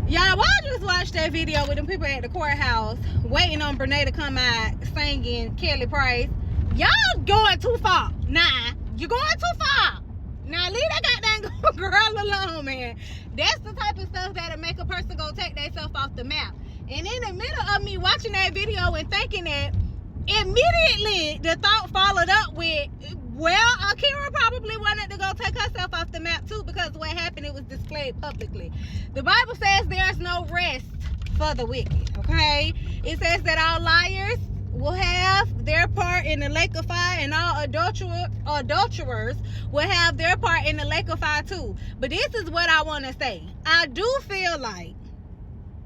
Y'all, why just watch that video with them people at the courthouse waiting on Brenay to come out singing Kelly Price? Y'all going too far. Nah, you're going too far. Now leave that goddamn girl alone, man. That's the type of stuff that'll make a person go take themselves off the map. And in the middle of me watching that video and thinking that, immediately the thought followed up with, well, Akira probably wanted to go take herself off the map too, because what happened, it was displayed publicly. The Bible says there's no rest for the wicked, okay? It says that all liars will have their part in the lake of fire, and all adulterers will have their part in the lake of fire too. But this is what I want to say. I do feel like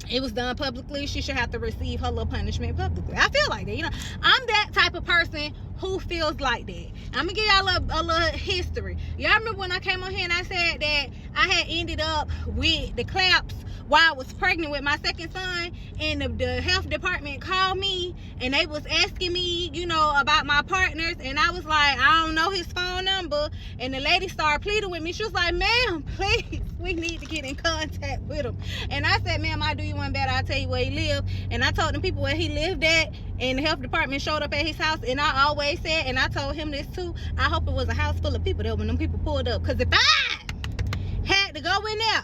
it was done publicly. She should have to receive her little punishment publicly. I feel like that. You know, I'm that type of person who feels like that. I'm gonna give y'all a little history. Y'all remember when I came on here and I said that I had ended up with the claps while I was pregnant with my second son, and the health department called me and they was asking me, you know, about my partners, and I was like, I don't know his phone number. And the lady started pleading with me. She was like, ma'am, please, we need to get in contact with him. And I said, ma'am, I'll do you one better. I'll tell you where he lived. And I told them people where he lived at, and the health department showed up at his house. And I always said, and I told him this too, I hope it was a house full of people there when them people pulled up. Because if I had to go in there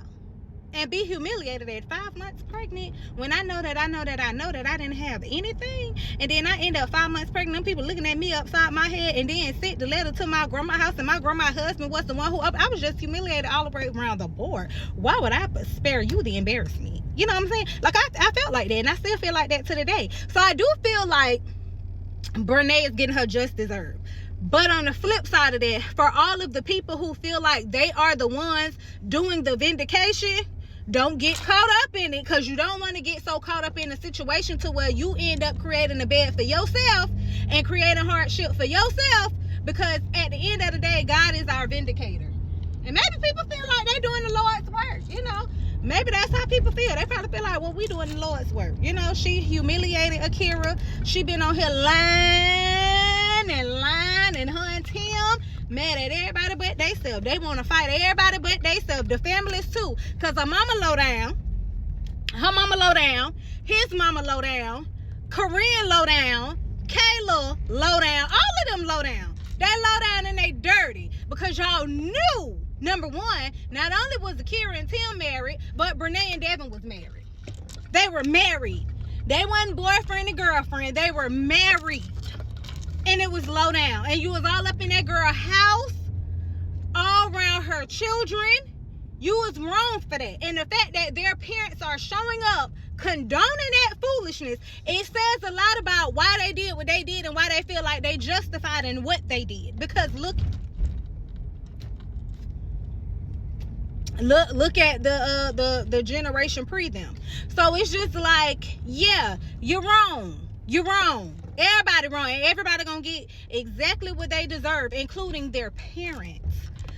and be humiliated at 5 months pregnant, when I know that I didn't have anything, and then I end up 5 months pregnant, them people looking at me upside my head, and then sent the letter to my grandma's house, and my grandma's husband was the one who I was just humiliated all the way around the board. Why would I spare you the embarrassment? You know what I'm saying? Like, I felt like that, and I still feel like that to today. So I do feel like Brenay is getting her just deserved. But on the flip side of that, for all of the people who feel like they are the ones doing the vindication, don't get caught up in it, because you don't want to get so caught up in a situation to where you end up creating a bed for yourself and creating hardship for yourself, because at the end of the day, God is our vindicator. And maybe people feel like they're doing the Lord's work, you know. Maybe that's how people feel. They probably feel like, well, we doing the Lord's work. You know, she humiliated Akira. She been on here lying, and her and Tim mad at everybody but theyself. They want to fight everybody but theyself. The families too. Because her mama low down. Her mama low down. His mama low down. Korean low down. Kayla low down. All of them low down. They low down and they dirty. Because y'all knew, number one, not only was Akira and Tim married, but Brenay and Devon was married. They were married. They wasn't boyfriend and girlfriend. They were married. And it was low down. And you was all up in that girl's house, all around her children. You was wrong for that. And the fact that their parents are showing up condoning that foolishness, it says a lot about why they did what they did and why they feel like they justified in what they did. Because look at the generation pre them. So it's just like, yeah, you're wrong. You're wrong. Everybody wrong. And everybody gonna get exactly what they deserve, including their parents.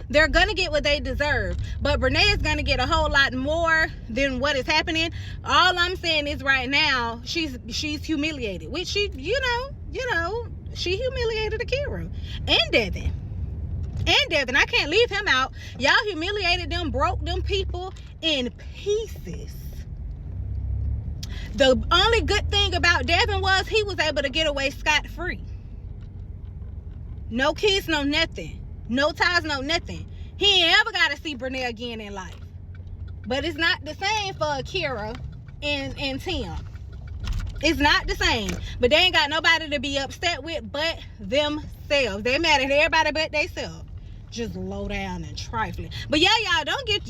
They're gonna get what they deserve. But Brenay is gonna get a whole lot more than what is happening. All I'm saying is right now, she's humiliated. Which she, you know, she humiliated Akira and Devon. I can't leave him out. Y'all humiliated them, broke them people in pieces. The only good thing about Devon was he was able to get away scot-free. No kids, no nothing. No ties, no nothing. He ain't ever got to see Brenay again in life. But it's not the same for Akira and Tim. It's not the same. But they ain't got nobody to be upset with but themselves. They mad at everybody but themselves. Just low down and trifling. But yeah, y'all, don't get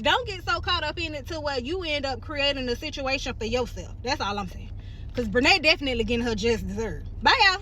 so caught up in it to where you end up creating a situation for yourself. That's all I'm saying. Because Brenay definitely getting her just dessert. Bye, y'all.